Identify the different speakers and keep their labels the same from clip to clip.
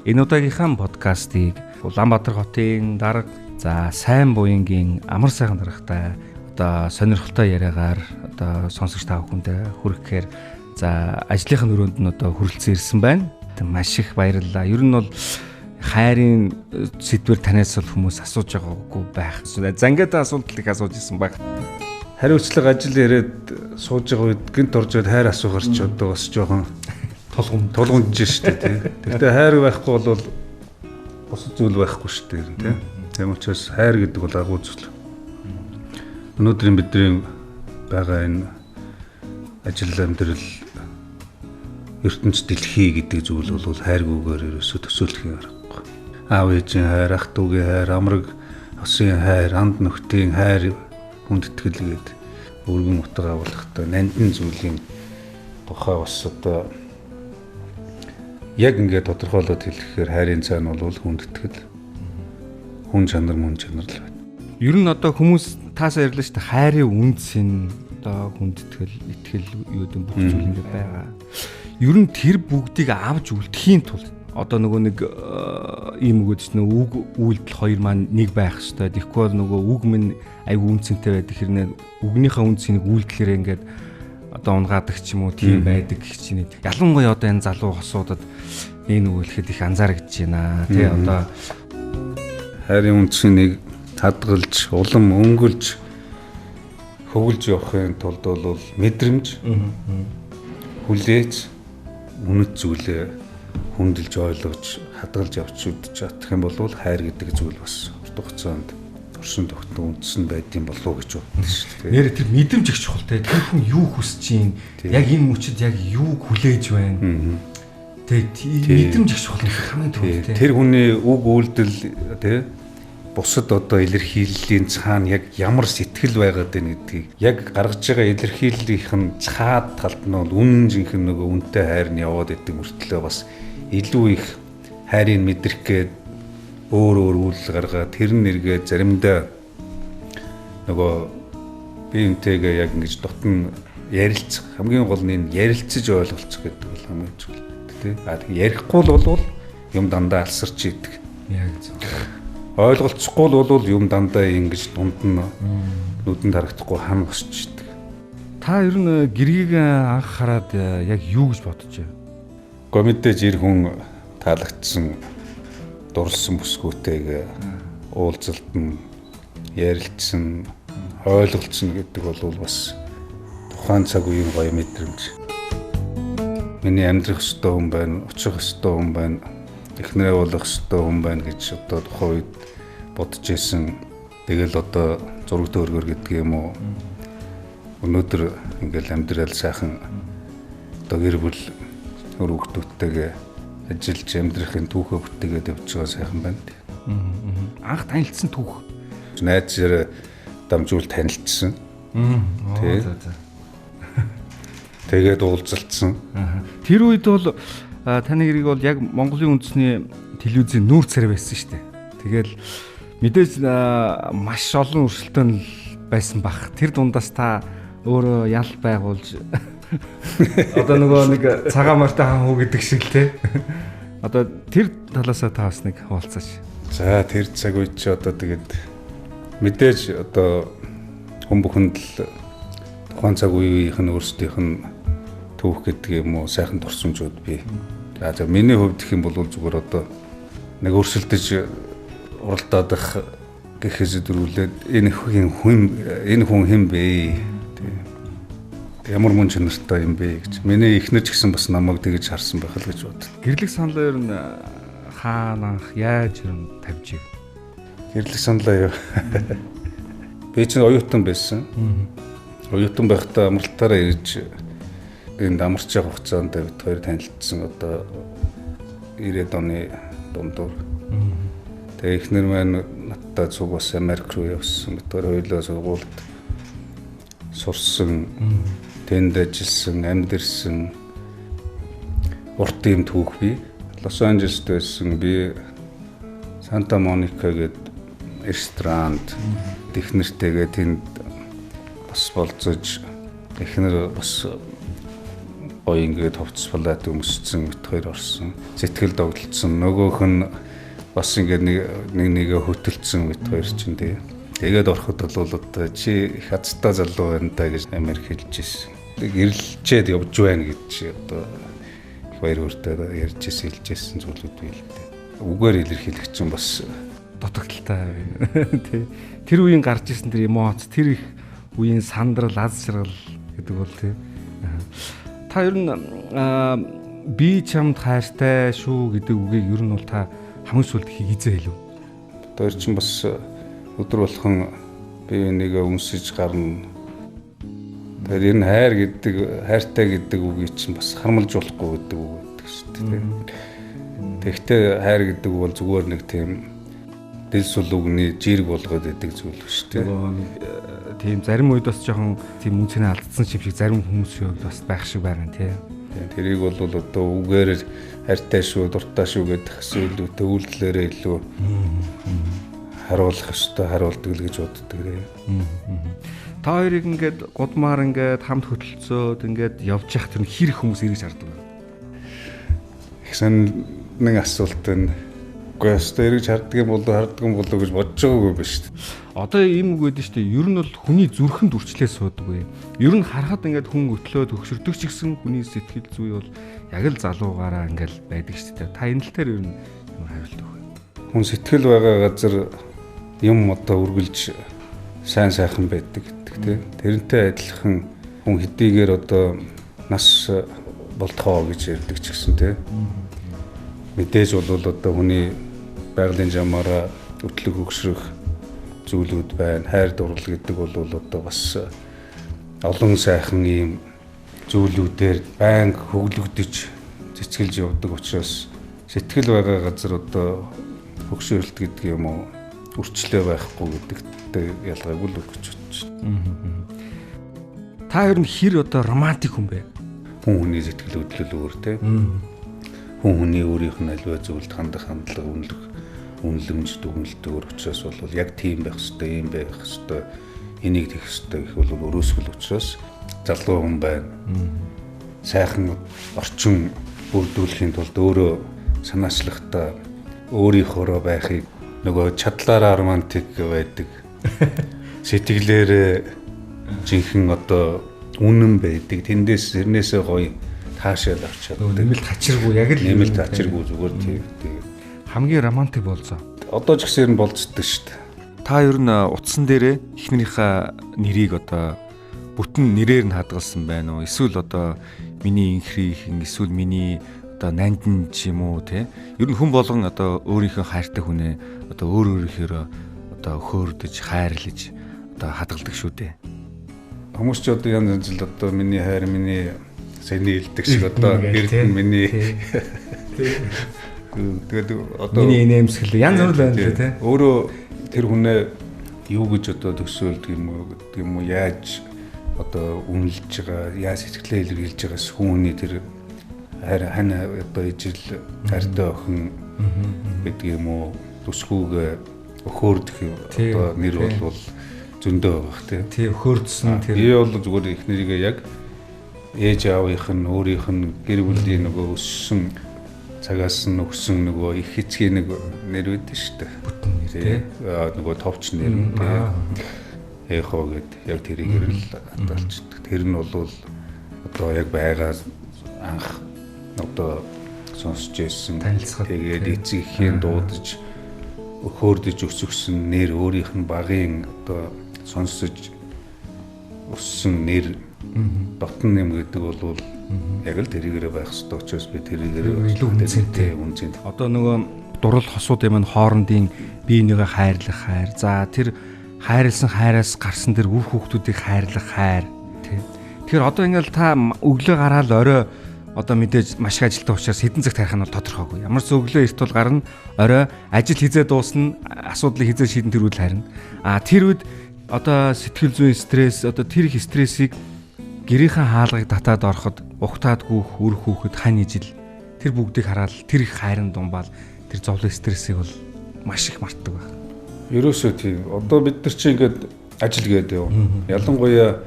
Speaker 1: Энэ удаагийнхаа подкастыг Улаанбаатар хотын дарга за сайн буянгийн амар сайхан даргатай одоо сонирхолтой яриагаар одоо сонсогч та бүхэндээ хүрэхээр за ажлынхаа өрөөнд нь одоо хүрэлцэн ирсэн байна. Маш их баярлалаа. Ер нь бол хайрын сэдвэр танаас бол хүмүүс асууж байгаагүй байх. Зангиад асуулт их асууж исэн баг. Хариуцлага ажил яриад сууж байгаа үед гинт орж ирээд хайр асуухаар ч одоо бас жоохон тулгамж штэ тий. Тэгтээ хайр байхгүй бол бус зүйл байхгүй штэ тий. Тийм учраас хайр гэдэг бол агуу зүйл. Өнөөдрийн бидний байгаа энэ ажил амьдрал ертөнц дэлхий гэдэг зүйл бол хайргүйгээр ерөөсө төсөөлөх юм аргагүй. Аав ээжийн хайр, ах дүүгийн хайр, амраг осын хайр, анд нөхдийн хайр, хүндэтгэл гэдэг өргөн утга агуулгатай нандин зүйлийн тухай бас одоо яг ингээд тодорхойлоод хэлэхээр хайрын цаана бол хүндэтгэл, хүн чанар, мөн чанар л байна.
Speaker 2: Ер нь одоо хүмүүс таасаа ярьлаа шүү дээ хайрын үндэс нь одоо хүндэтгэл, итгэл юу гэдэг бүх зүйл ингээд байгаа. Ер нь тэр бүгдийг авч үлдэхийн тулд одоо нөгөө нэг ийм өгөөд ч нөгөө үг үйлдэл хоёр маань нэг байх хэрэгтэй. Тэгэхгүй бол нөгөө үг минь айгүй үнцэнтэй байдаг хэрнээ үгнийхээ үнцнийг үйлдэлээр ингээд одоо унгаадаг ч юм уу тийм байдаг гэх чинь. Ялангуяа одоо энэ залуу хосуудад энэ өгөөлөхэд их анзаарэгдэж байна. Тэ одоо
Speaker 3: хайрын үнцнийг хадгалж, улам өнгөлж, хөвөлж явахын тулд бол мэдрэмж, хүлээж, үнэт зүйлээ хүндэлж ойлгож, хадгалж явж үдчих чадах юм бол хайр гэдэг зүйл бас урт хугацаанд туршин тогтсон үндэс нь байдсан болов уу гэж боддог шүү дээ.
Speaker 2: Нэр тэр мэдрэмж их чухалтай. Тэр хүн юу хүсэж чинь, яг энэ мөчөд яг юуг хүлээж байна. Тэгээ мэдрэмж их чухал хамгийн түрүү.
Speaker 3: Тэр хүний үг үйлдэл тий бусад одоо илэрхийллийн цаана яг ямар сэтгэл байгаад байна гэдгийг яг гаргаж байгаа илэрхийллийнх нь цаад талд нь бол үнэн жинхэнэ нөгөө үнэтэй хайр нь яваад идэг мөртлөө бас илүү их хайрыг мэдрэх гээд өөр үйл гаргаад тэр нэргээ заримдаа нөгөө биентэйгээ яг ингэж дотн ярилцах хамгийн гол нь ярилцаж ойлголцох гэдэг бол хамгийн чухал тий. Ярихгүй бол юм дандаа алсарч идэг.
Speaker 2: Яг зөв.
Speaker 3: Ойлголцохгүй бол юм дандаа ингэж дунд нь нүдэнд харагдахгүй хам босч идэг.
Speaker 2: Та ер нь гэргийг анх хараад яг юу гэж бодож байна?
Speaker 3: Гэхдээ мэдээж ир хүн таалагдсан дурлсан бүсгүүтэйг уулзалт нь ярилцсан ойлголцсон гэдэг бол бас тухайн цаг үеийн гоё мэдрэмж. Миний амьдрах ёстой хүн байна, очих ёстой хүн байна, эхнэрээ болох ёстой хүн байна гэж одоо тухайн үед бодож исэн. Тэгэл одоо зураг төөргөр гэдэг юм уу. Өнөөдөр ингээл амьдрал сайхан одоо гэр бүл өр хүүхдүүдтэйгээ ажиллаж амьдрахын түүхээ бүтээгээд явж байгаа сайхан байна.
Speaker 2: Анх танилцсан түүх.
Speaker 3: Найзаар дамжуул танилцсан. Тэгээд уулзалтсан.
Speaker 2: Тэр үед бол таны гэрэг бол яг Монголын үндэсний телевизийн нүүр царай байсан шүү дээ. Тэгэл мэдээж маш олон өрсөлдөөн байсан бах. Тэр дундаас та өөрөө ял байгуулж одоо нөгөө нэг цагаан мартай хаан хүү гэдэг шиг л те. Одоо тэр талаасаа та бас нэг хуваалцаач.
Speaker 3: За тэр цаг үед чи одоо тэгээд мэдээж одоо хүн бүхэнд л тухайн цаг үеийнх нь өөрсдийнх нь түүх гэдэг юм уу сайхан дурсамжууд бий. За миний хувьд гэх юм бол зүгээр одоо нэг өрсөлдөж уралдаад их гэхээс дөрвөлээд энэ хүн хэн бэ? Ямар мөн чанартай юм бэ гэж. Миний эхнэр ч гэсэн бас намайг тэгэж харсан байх л гэж бод.
Speaker 2: Гэрлэг саналаа ер нь хаана анх яаж ер нь тавьж ив?
Speaker 3: Гэрлэг саналаа юу? Би чинь оюутан байсан. Оюутан байхдаа амралтаараа ирж энд амарч явах хугацаанд бид хоёр танилцсан одоо 90-ад оны дундуур. Тэгээ эхнэр маань надтай цуг бас Америк руу явсан. Бид хоёулаа сургуульд сурсан, тэнд ажилласан, амьдэрсэн урт юм түүх бий. Лос Анжелест байсан би Санта Моника гэдэг ресторанд технэртэйгээ тэнд бас болцож эхнэр бас гоё ингээд товцполаад өмссөн бит хоёр орсон. Сэтгэл догтлцсон. Нөгөөх нь бас ингээд нэгээ хөтөлцсөн бит хоёр чинь тий. Тэгээд ороход бол одоо чи их хацтай залуу байна да гэж амар хэлж ирсэн. Гэрэлчээд явж байна гэж одоо их баяр хүртэл ярьж ирсэн хэлж ирсэн зүйлүүд бий л дээ. Үгээр илэрхийлэх чинь бас
Speaker 2: дутагдaltaй байна. Тий. Тэр үеийн гарч ирсэн тэр эмоц, тэр их үеийн сандрал, аз жаргал гэдэг бол тий. Та ер нь би чамд хайртай шүү гэдэг үгийг ер нь бол та хамгийн сүүлд хийгизээ хэлв.
Speaker 3: Тэр чинь бас өдөр болгон би нэгэ өмсөж гарна. Тэр энэ хайр гэдэг, хайртай гэдэг үгийг чинь бас хармалж болохгүй гэдэг үг гэдэг шүү дээ. Тэгвэл хайр гэдэг үг бол зүгээр нэг тийм дэл сул үгний жирэг болгоод идэг зүйл шүү дээ.
Speaker 2: Тийм зарим үед бас жоохон тийм үнцний алдсан шиг зарим хүмүүсийн хувьд бас байх шиг байна тий.
Speaker 3: Тэрийг бол одоо үгээр хайртай шүү, дуртай шүү гэдэг зүйл төвлөлөөрөө илүү харуулах ёстой, харуулдаг л гэж боддог нэ.
Speaker 2: Та хоёрыг ингээд гудмаар ингээд хамт хөтөлцөөд ингээд явж явах тэр хэр хүмүүс ирж хардаг вэ?
Speaker 3: Их сонин асуулт байна. Гэхдээ өстө ирж харддаг юм болоо гэж бодож байгаагүй биш шүү дээ.
Speaker 2: Одоо ийм үг байдаг шүү дээ. Ер нь бол хүний зүрхэнд үрчлээ суудаг вэ. Ер нь харахад ингээд хүн өтлөө төгшөрдөг ч гэсэн хүний сэтгэл зүй бол яг л залуугаараа ингээд байдаг шүү дээ. Та энэ тал дээр ер нь юм хариулт өгөө.
Speaker 3: Хүн сэтгэл байгаа газар юм одоо үргэлж сайн сайхан байдаг гэдэг тийм. Тэрнтэй адилхан хүн хэдийгээр одоо нас болтгоо гэж ярьдаг ч гэсэн тийм. Мэдээж бол одоо хүний байгалийн жамаараа өтлөг хөгшрөх зүйлүүд байна. Хайр дурлал гэдэг бол одоо бас олон сайхан ийм зүйлүүдээр байнга хөглөгдөж цэцгэлж явдаг учраас сэтгэл байгаа газар одоо хөгшөөрөлт гэдэг юм уу үрчлээ байхгүй гэдэгтэй ялгаагүй л өгч бодож байна.
Speaker 2: Та ер нь хэр одоо романтик хүн бэ?
Speaker 3: Хүн хүний сэтгэл хөдлөл өөр те. Хүн хүний өөрийнх нь аливаа зүйлд хандах хандлага үнэлэмж дүгнэлт өөр учраас бол яг тийм байх ёстой, юм байх ёстой, энийг тэгэх ёстой гэх бол өрөөсгөл учраас залуу хүн байна. Сайхан орчин бүрдүүлэхийн тулд өөрөө санаачлахтаа өөрийнхөө байхыг нөгөө чадлаараа романтик байдаг. Сэтгэлээр жинхэнэ одоо үнэн байдаг. Тэрнээсээ гоё таашаал авч чаддаг.
Speaker 2: Нэмэлт тачиргүй яг л
Speaker 3: нэмэлт тачиргүй зүгээр тийм.
Speaker 2: Хамгийн романтик болцоо.
Speaker 3: Одоо ч гэсэн болцдог шүү дээ.
Speaker 1: Та ер нь утсан дээрээ эхнэрийнхээ нэрийг одоо бүтэн нэрээр нь хадгалсан байна уу? Эсвэл одоо миний инхрийн эсвэл миний одоо нандин ч юм уу те? Ер нь хүн болгон одоо өөрийнхөө хайртай хүнээ одоо өөрөөрийнхөө одоо хөөрдөж, хайрлаж одоо хадгалдаг шүү дээ.
Speaker 3: Хүмүүс ч одоо янз янз л одоо миний хайр, миний сэний илдэг шиг одоо гэрд миний тэгээд одоо
Speaker 2: миний нэмсгэл янз бүр байна лээ тий.
Speaker 3: Өөрөө тэр хүнээ юу гэж одоо төсөөлдөг юм уу яаж одоо үнэлж байгаа, яаж сэтгэлээ илэрхийлж байгаас хүний тэр хана одоо ижил хайртай охин гэдэг юм уу төсгүүгээ өхөөрдөх одоо нэр бол зөндөө байх тий.
Speaker 2: Тий өхөөрдсөн тэр.
Speaker 3: Би бол зүгээр их нэрийгээ яг ээж аавынх нь өөрийнх нь гэр бүлийн нөгөө өссөн цагаас нь өгсөн нөгөө их хэцгийн нэг нэр үүдэн шүү дээ.
Speaker 2: Бүтэн нэр тий.
Speaker 3: Нөгөө товч нэр нь тий. Эхоо гэд яг тэрийг л хадгалчихдаг. Тэр нь бол одоо яг байгаа анх одоо сонсч ирсэн. Тэгээд эцэгхийн дуудаж өхөөрдөж өсгсөн нэр өөрийнх нь багын одоо сонсож өссөн нэр дотн юм гэдэг бол яг л тэрийгээрээ байх хэрэгтэй учраас би тэрийгээрээ
Speaker 2: илүү үнцэнтэй. Одоо нөгөө дурал хосууд юм хоорондын бие бинийгээ хайрлах хайр. За тэр хайрлсан хайраас гарсан тэр үр хүүхдүүдийг хайрлах хайр. Тэгэхээр одоо ингээл та өглөө гараад орой одоо мэдээж маш их ажилтаа учраас хэдэн цаг тарих нь бол тодорхойгүй. Ямар ч өглөө эрт бол гарна, орой ажил хизээ дуусна, асуудлыг хизээ шийдэн тэр үед харна. Тэр үед одоо сэтгэл зүйн стресс, одоо тэр их стрессийг гэрийнхэн хаалгыг татаад ороход ухтаадгүй үр хүүхэд хань ижил тэр бүгдийг хараад тэр их хайрын думбаал тэр зовлон стрессийг бол маш их мартдаг байна.
Speaker 3: Ерөөсөө тийм. Одоо бид нар чинь ингээд ажил гэдэг юм. Ялангуяа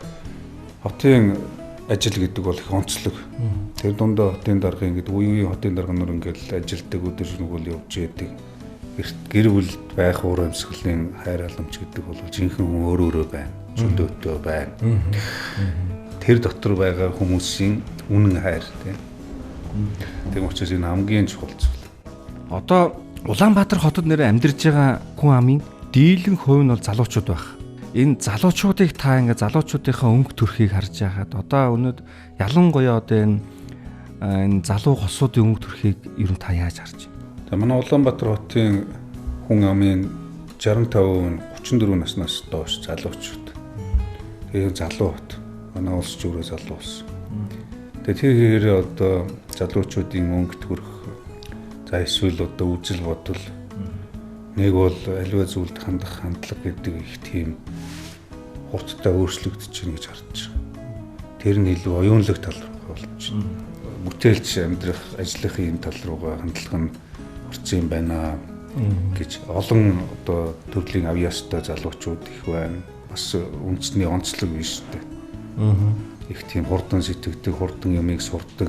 Speaker 3: хотын ажил гэдэг бол их онцлог. Тэр дундаа хотын дарга ингээд үе хотын дарганаар ингээд ажилтдаг өдөр шөнөгүй явж яадаг. Гэр бүл байх уур амьсгалын хайр халамж гэдэг бол жинхэнэ хүн өөрөө байна. Зөндөөтэй байна. Тэр дотор байгаа хүмүүсийн үнэн хайр тийм. Тийм учраас энэ хамгийн чухал зүйл.
Speaker 2: Одоо Улаанбаатар хотод нэр амьдарч байгаа хүн амын дийлэн хувь нь бол залуучууд байх. Энэ залуучуудыг та ингээ залуучуудынхаа өнгө төрхийг харж байгаад одоо өнөөд ялангуяа одоо энэ залуу хосуудын өнгө төрхийг ер нь та яаж харж байна?
Speaker 3: За манай Улаанбаатар хотын хүн амын 65% 34 наснаас доош залуучууд. Тэгээ залуу хот. Манай улс ч өөрөө залуу улс. Тэгээ тэр хэрэг одоо залуучуудын өнгө төрх за эсвэл одоо үжил бодол нэг бол аливаа зүйлд хандах хандлага гэдэг их тийм хурдтай өөрчлөгдөж байна гэж харж байна. Тэр нь илүү оюунлог тал руу болж байна. Бүтээлч амьдрах, ажиллахын энэ тал руугаа хандлага нь орсон юм байна гэж олон одоо төрлийн авьяастай залуучууд их байна. Бас үндэсний онцлог биш үү? Их тийм хурдан сэтгэдэг, хурдан юмыг сурдаг.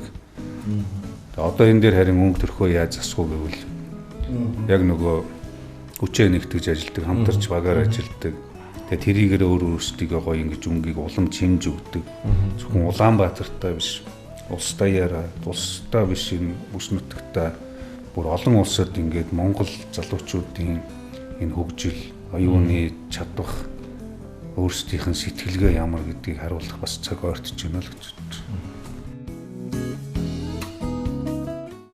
Speaker 3: Одоо энэ дээр харин өнгө төрхөө яаж засах вэ гэвэл яг нөгөө хүчээ нэгтгэж ажилдаг, хамтарч багаар ажилдаг. Тэгээ тэрийгээр өөр өөрсдийгөө гоё ингэж өнгийг улам чимж өгдөг. Зөвхөн Улаанбаатартай биш, улс даяараа, улстай биш энэ бүс нутагтаа бүр олон улсад ингээд Монгол залуучуудын энэ хөгжил, оюуны чадвах, өөрсдийнх нь сэтгэлгээ ямар гэдгийг харуулах бас цаг ойртож байна л гэж бодож байна.